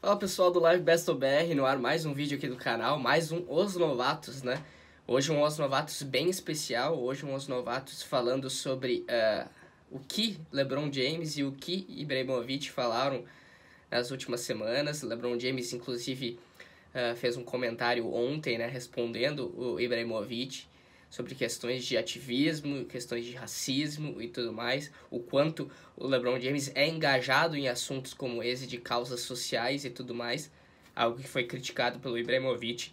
Fala pessoal do Live Best of BR, no ar mais um vídeo aqui do canal, mais um Os Novatos, né? Hoje um Os Novatos bem especial, hoje um Os Novatos falando sobre o que LeBron James e o que Ibrahimovic falaram nas últimas semanas. LeBron James inclusive fez um comentário ontem, né, respondendo o Ibrahimovic sobre questões de ativismo, questões de racismo e tudo mais, o quanto o LeBron James é engajado em assuntos como esse de causas sociais e tudo mais, algo que foi criticado pelo Ibrahimovic.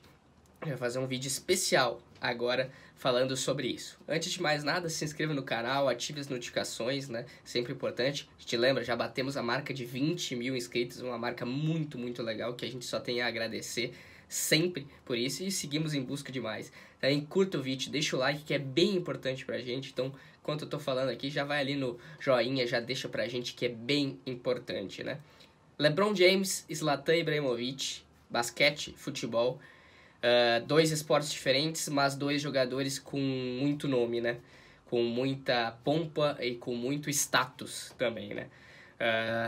Eu vou fazer um vídeo especial agora falando sobre isso. Antes de mais nada, se inscreva no canal, ative as notificações, né? Sempre importante. A gente lembra, já batemos a marca de 20 mil inscritos, uma marca muito, muito legal que a gente só tem a agradecer sempre por isso e seguimos em busca de mais. Também curta o vídeo, deixa o like que é bem importante pra gente. Então, enquanto eu tô falando aqui, já vai ali no joinha, já deixa pra gente que é bem importante, né? LeBron James, Zlatan Ibrahimovic, basquete, futebol. Dois esportes diferentes, mas dois jogadores com muito nome, né? Com muita pompa e com muito status também, né?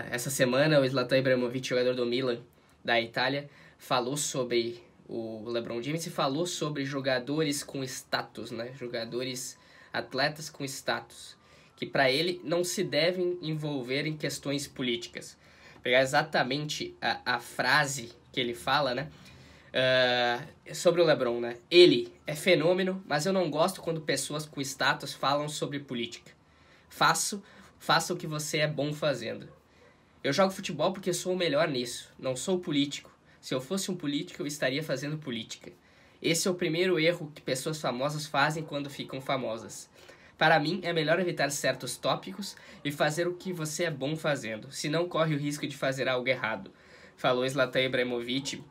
Essa semana o Zlatan Ibrahimovic, jogador do Milan, da Itália, falou sobre o LeBron James e falou sobre jogadores com status, né? Jogadores, atletas com status, que para ele não se devem envolver em questões políticas. Pegar exatamente a frase que ele fala, né? Sobre o LeBron, né? Ele é fenômeno, mas eu não gosto quando pessoas com status falam sobre política. Faça o que você é bom fazendo. Eu jogo futebol porque sou o melhor nisso, não sou político. Se eu fosse um político, eu estaria fazendo política. Esse é o primeiro erro que pessoas famosas fazem quando ficam famosas. Para mim, é melhor evitar certos tópicos e fazer o que você é bom fazendo, senão corre o risco de fazer algo errado. Falou Zlatan Ibrahimovic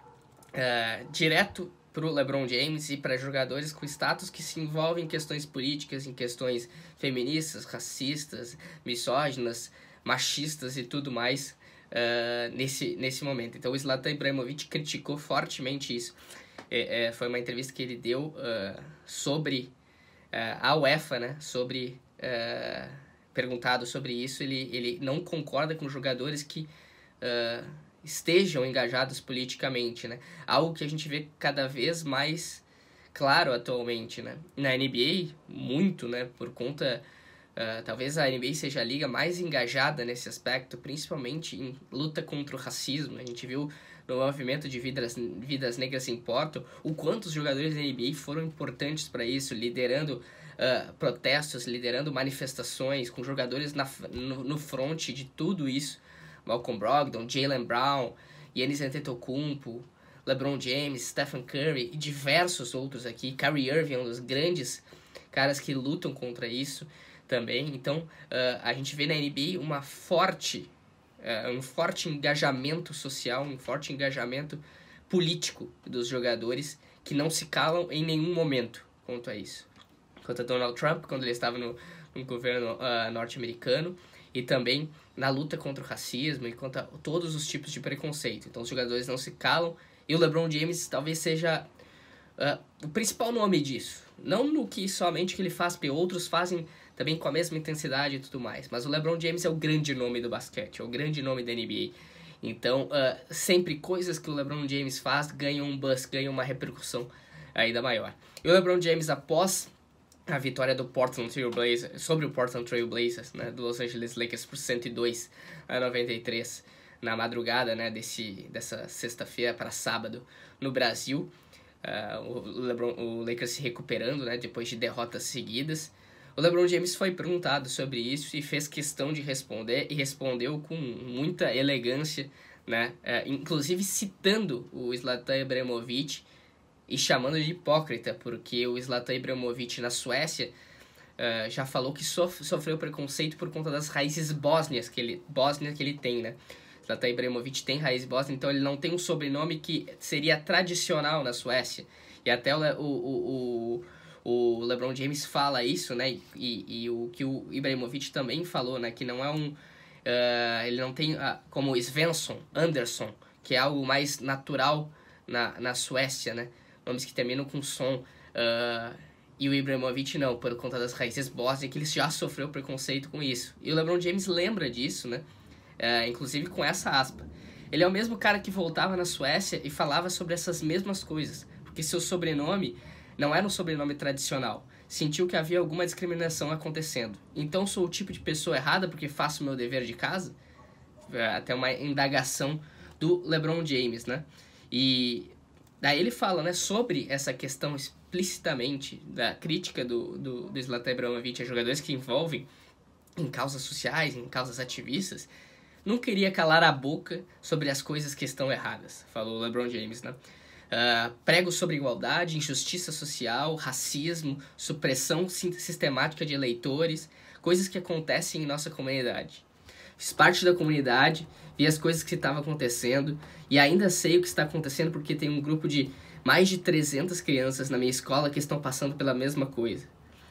direto para o LeBron James e para jogadores com status que se envolvem em questões políticas, em questões feministas, racistas, misóginas, machistas e tudo mais nesse momento. Então o Zlatan Ibrahimovic criticou fortemente isso. Foi uma entrevista que ele deu sobre a UEFA, né? Perguntado sobre isso, ele não concorda com jogadores que estejam engajados politicamente, né? Algo que a gente vê cada vez mais claro atualmente, né? Na NBA, muito, né? Por conta... talvez a NBA seja a liga mais engajada nesse aspecto, principalmente em luta contra o racismo. A gente viu no movimento de Vidas Negras Importam o quanto os jogadores da NBA foram importantes para isso, liderando protestos, liderando manifestações, com jogadores no front de tudo isso. Malcolm Brogdon, Jaylen Brown, Giannis Antetokounmpo, LeBron James, Stephen Curry e diversos outros aqui. Kyrie Irving é um dos grandes caras que lutam contra isso também. Então, a gente vê na NBA um forte engajamento social, um forte engajamento político dos jogadores que não se calam em nenhum momento quanto a isso. Quanto a Donald Trump, quando ele estava no governo norte-americano, e também na luta contra o racismo e contra todos os tipos de preconceito. Então os jogadores não se calam e o LeBron James talvez seja o principal nome disso. Não no que somente que ele faz, porque outros fazem também com a mesma intensidade e tudo mais. Mas o LeBron James é o grande nome do basquete, é o grande nome da NBA. Então sempre coisas que o LeBron James faz ganham um buzz, ganham uma repercussão ainda maior. E o LeBron James, após a vitória do Portland Trail Blazers, sobre o Portland Trail Blazers, né, do Los Angeles Lakers por 102-93 na madrugada, né, dessa sexta-feira para sábado no Brasil. O Lakers se recuperando, né, depois de derrotas seguidas. O LeBron James foi perguntado sobre isso e fez questão de responder, e respondeu com muita elegância, né, inclusive citando o Zlatan Ibrahimovic e chamando de hipócrita, porque o Zlatan Ibrahimovic na Suécia já falou que sofreu preconceito por conta das raízes bósnias que ele tem, né? Zlatan Ibrahimovic tem raiz bósnia, então ele não tem um sobrenome que seria tradicional na Suécia. E até o LeBron James fala isso, né? E o que o Ibrahimovic também falou, né? Que não é ele não tem como Svensson, Anderson, que é algo mais natural na Suécia, né? Nomes que terminam com som. E o Ibrahimovic não, por conta das raízes bósnias, que ele já sofreu preconceito com isso. E o LeBron James lembra disso, né? Inclusive com essa aspa. Ele é o mesmo cara que voltava na Suécia e falava sobre essas mesmas coisas, porque seu sobrenome não era um sobrenome tradicional. Sentiu que havia alguma discriminação acontecendo. Então sou o tipo de pessoa errada porque faço meu dever de casa? Até uma indagação do LeBron James, né? E daí ele fala, né, sobre essa questão explicitamente da crítica do Zlatan Ibrahimovic a jogadores que envolvem em causas sociais, em causas ativistas. Não queria calar a boca sobre as coisas que estão erradas, falou o LeBron James, né? Prego sobre igualdade, injustiça social, racismo, supressão sistemática de eleitores, coisas que acontecem em nossa comunidade. Fiz parte da comunidade, vi as coisas que estavam acontecendo e ainda sei o que está acontecendo porque tem um grupo de mais de 300 crianças na minha escola que estão passando pela mesma coisa.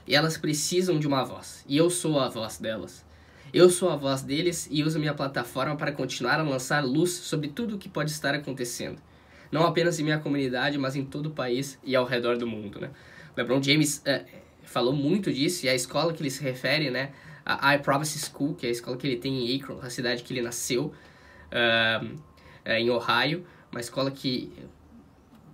E elas precisam de uma voz, e eu sou a voz delas. Eu sou a voz deles e uso minha plataforma para continuar a lançar luz sobre tudo o que pode estar acontecendo. Não apenas em minha comunidade, mas em todo o país e ao redor do mundo, né? LeBron James falou muito disso, e a escola que ele se refere, né, a I Promise School, que é a escola que ele tem em Akron, a cidade que ele nasceu, em Ohio, uma escola que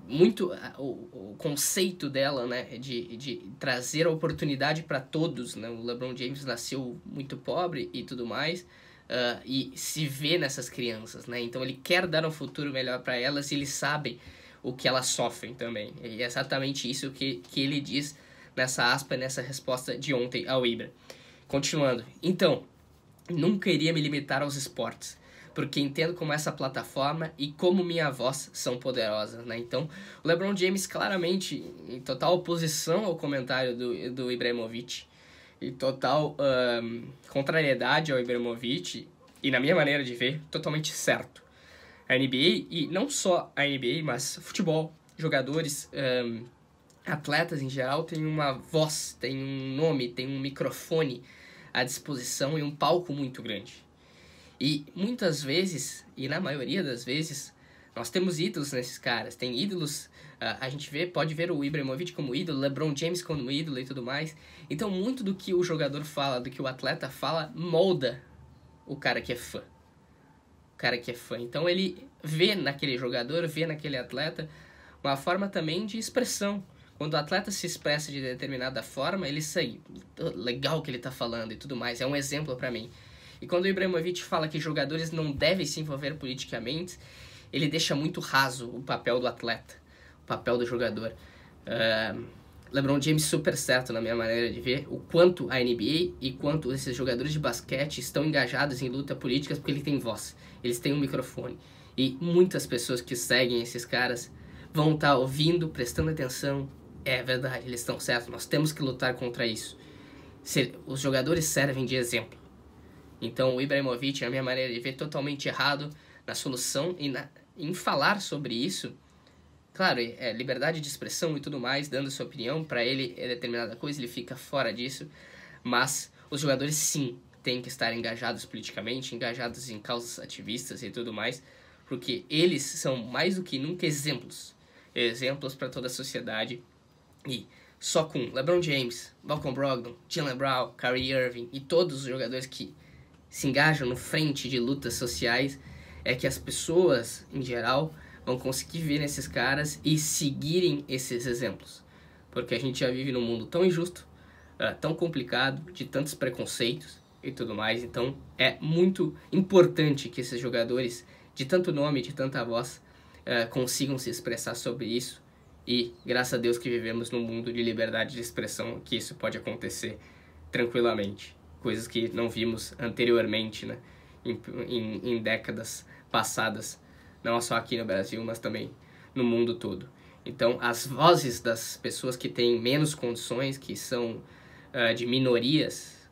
muito o conceito dela, né, de trazer a oportunidade para todos, né? O LeBron James nasceu muito pobre e tudo mais, e se vê nessas crianças, né? Então ele quer dar um futuro melhor para elas e ele sabe o que elas sofrem também. E é exatamente isso que ele diz nessa aspa, nessa resposta de ontem ao Ibra. Continuando. Então, nunca iria me limitar aos esportes, porque entendo como essa plataforma e como minha voz são poderosas, né? Então, o LeBron James claramente em total oposição ao comentário do Ibrahimovic, e total contrariedade ao Ibrahimovic, e na minha maneira de ver, totalmente certo. A NBA, e não só a NBA, mas futebol, jogadores, atletas em geral, têm uma voz, têm um nome, têm um microfone à disposição e um palco muito grande. E muitas vezes, e na maioria das vezes, nós temos ídolos nesses caras. Tem ídolos, a gente pode ver o Ibrahimovic como ídolo, LeBron James como ídolo e tudo mais. Então muito do que o jogador fala, do que o atleta fala, molda o cara que é fã. O cara que é fã. Então ele vê naquele jogador, vê naquele atleta uma forma também de expressão. Quando o atleta se expressa de determinada forma, ele sai, legal o que ele tá falando e tudo mais, é um exemplo para mim. E quando o Ibrahimovic fala que jogadores não devem se envolver politicamente, ele deixa muito raso o papel do atleta, o papel do jogador. LeBron James super certo na minha maneira de ver o quanto a NBA e quanto esses jogadores de basquete estão engajados em luta política, porque eles têm voz, eles têm um microfone. E muitas pessoas que seguem esses caras vão estar ouvindo, prestando atenção. É verdade, eles estão certos, nós temos que lutar contra isso. Os jogadores servem de exemplo. Então o Ibrahimovic, na minha maneira de ver, totalmente errado na solução e em falar sobre isso. Claro, é liberdade de expressão e tudo mais, dando sua opinião, para ele é determinada coisa, ele fica fora disso. Mas os jogadores sim têm que estar engajados politicamente, engajados em causas ativistas e tudo mais, porque eles são mais do que nunca exemplos para toda a sociedade. E só com LeBron James, Malcolm Brogdon, Jaylen Brown, Kyrie Irving e todos os jogadores que se engajam no frente de lutas sociais, é que as pessoas, em geral, vão conseguir ver nesses caras e seguirem esses exemplos. Porque a gente já vive num mundo tão injusto, tão complicado, de tantos preconceitos e tudo mais. Então é muito importante que esses jogadores de tanto nome, de tanta voz, consigam se expressar sobre isso. E graças a Deus que vivemos num mundo de liberdade de expressão, que isso pode acontecer tranquilamente. Coisas que não vimos anteriormente, né? Em décadas passadas, não só aqui no Brasil, mas também no mundo todo. Então, as vozes das pessoas que têm menos condições, que são de minorias,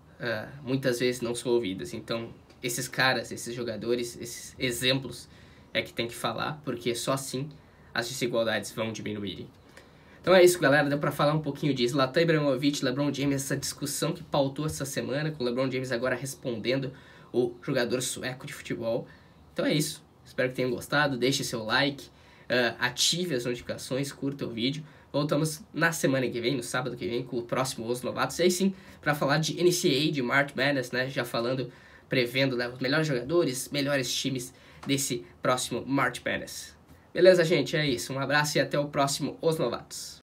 muitas vezes não são ouvidas. Então, esses caras, esses jogadores, esses exemplos é que tem que falar, porque só assim as desigualdades vão diminuírem. Então é isso, galera. Deu pra falar um pouquinho disso. Zlatan Ibrahimovic, LeBron James, essa discussão que pautou essa semana, com o LeBron James agora respondendo o jogador sueco de futebol. Então é isso. Espero que tenham gostado. Deixe seu like, ative as notificações, curta o vídeo. Voltamos na semana que vem, no sábado que vem, com o próximo Os Novatos. E aí sim, pra falar de NCAA, de March Madness, né? Já falando prevendo, né, os melhores jogadores, melhores times desse próximo March Madness. Beleza, gente? É isso. Um abraço e até o próximo Os Novatos.